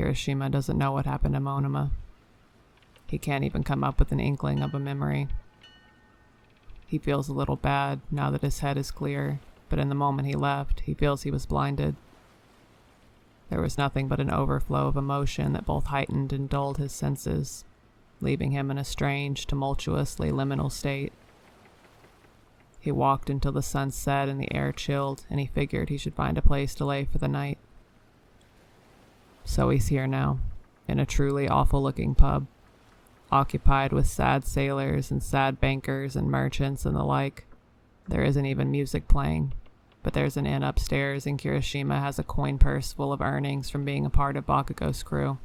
Kirishima doesn't know what happened to Monoma. He can't even come up with an inkling of a memory. He feels a little bad now that his head is clear, but in the moment he left, he feels he was blinded. There was nothing but an overflow of emotion that both heightened and dulled his senses, leaving him in a strange, tumultuously liminal state. He walked until the sun set and the air chilled, and he figured he should find a place to lay for the night. So he's here now, in a truly awful-looking pub, occupied with sad sailors and sad bankers and merchants and the like. There isn't even music playing, but there's an inn upstairs, and Kirishima has a coin purse full of earnings from being a part of Bakugou's crew.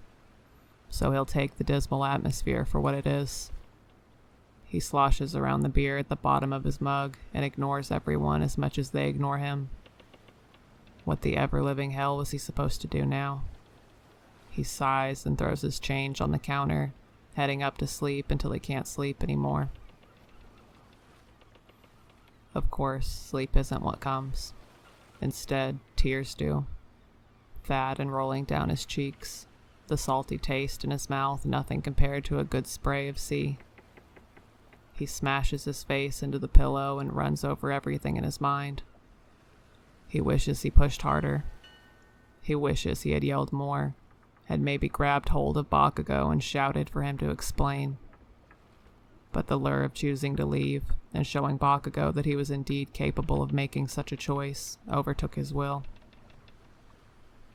So he'll take the dismal atmosphere for what it is. He sloshes around the beer at the bottom of his mug and ignores everyone as much as they ignore him. What the ever-living hell was he supposed to do now? He sighs and throws his change on the counter, heading up to sleep until he can't sleep anymore. Of course, sleep isn't what comes. Instead, tears do. Fat and rolling down his cheeks, the salty taste in his mouth nothing compared to a good spray of sea. He smashes his face into the pillow and runs over everything in his mind. He wishes he pushed harder. He wishes he had yelled more, had maybe grabbed hold of Bakugou and shouted for him to explain. But the lure of choosing to leave and showing Bakugou that he was indeed capable of making such a choice overtook his will.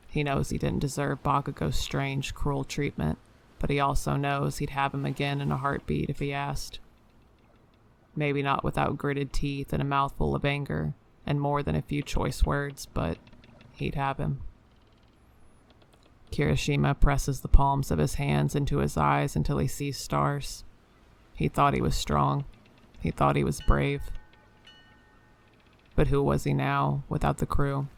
He knows he didn't deserve Bakugou's strange, cruel treatment, but he also knows he'd have him again in a heartbeat if he asked. Maybe not without gritted teeth and a mouthful of anger, and more than a few choice words, but he'd have him. Kirishima presses the palms of his hands into his eyes until he sees stars. He thought he was strong. He thought he was brave. But who was he now, without the crew?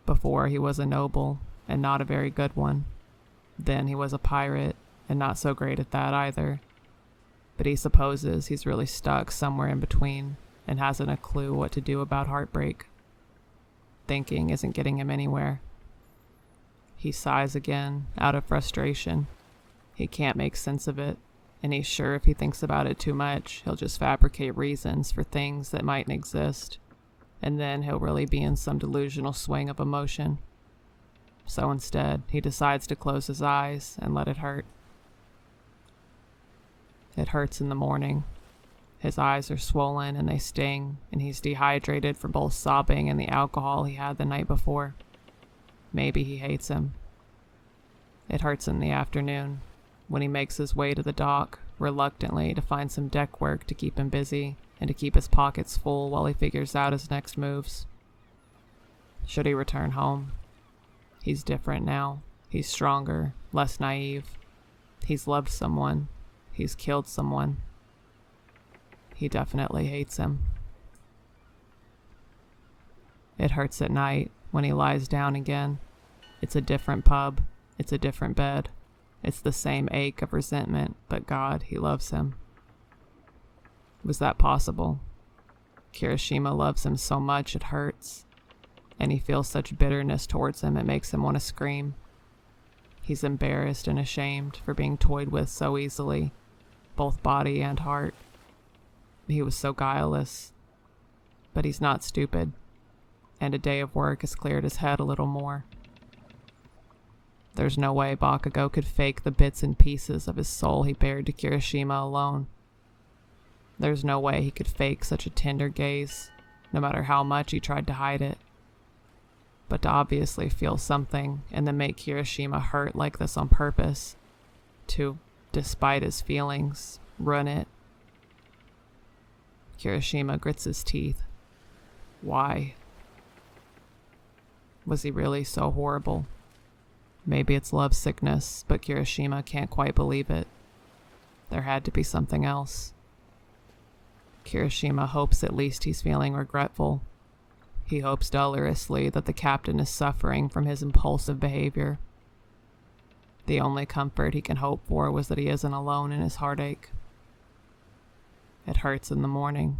Before, he was a noble, and not a very good one. Then he was a pirate, and not so great at that either. But he supposes he's really stuck somewhere in between, and hasn't a clue what to do about heartbreak. Thinking isn't getting him anywhere. He sighs again, out of frustration. He can't make sense of it, and he's sure if he thinks about it too much, he'll just fabricate reasons for things that mightn't exist, and then he'll really be in some delusional swing of emotion. So instead, he decides to close his eyes and let it hurt. It hurts in the morning. His eyes are swollen and they sting, and he's dehydrated from both sobbing and the alcohol he had the night before. Maybe he hates him. It hurts in the afternoon, when he makes his way to the dock, reluctantly to find some deck work to keep him busy and to keep his pockets full while he figures out his next moves. Should he return home? He's different now. He's stronger, less naive. He's loved someone. He's killed someone. He definitely hates him. It hurts at night when he lies down again. It's a different pub. It's a different bed. It's the same ache of resentment, but God, he loves him. Was that possible? Kirishima loves him so much it hurts, and he feels such bitterness towards him it makes him want to scream. He's embarrassed and ashamed for being toyed with so easily, both body and heart. He was so guileless, but he's not stupid, and a day of work has cleared his head a little more. There's no way Bakugou could fake the bits and pieces of his soul he bared to Kirishima alone. There's no way he could fake such a tender gaze, no matter how much he tried to hide it. But to obviously feel something and then make Kirishima hurt like this on purpose, to, despite his feelings, ruin it. Kirishima grits his teeth. Why? Was he really so horrible? Maybe it's love sickness, but Kirishima can't quite believe it. There had to be something else. Kirishima hopes at least he's feeling regretful. He hopes dolorously that the captain is suffering from his impulsive behavior. The only comfort he can hope for was that he isn't alone in his heartache. It hurts in the morning.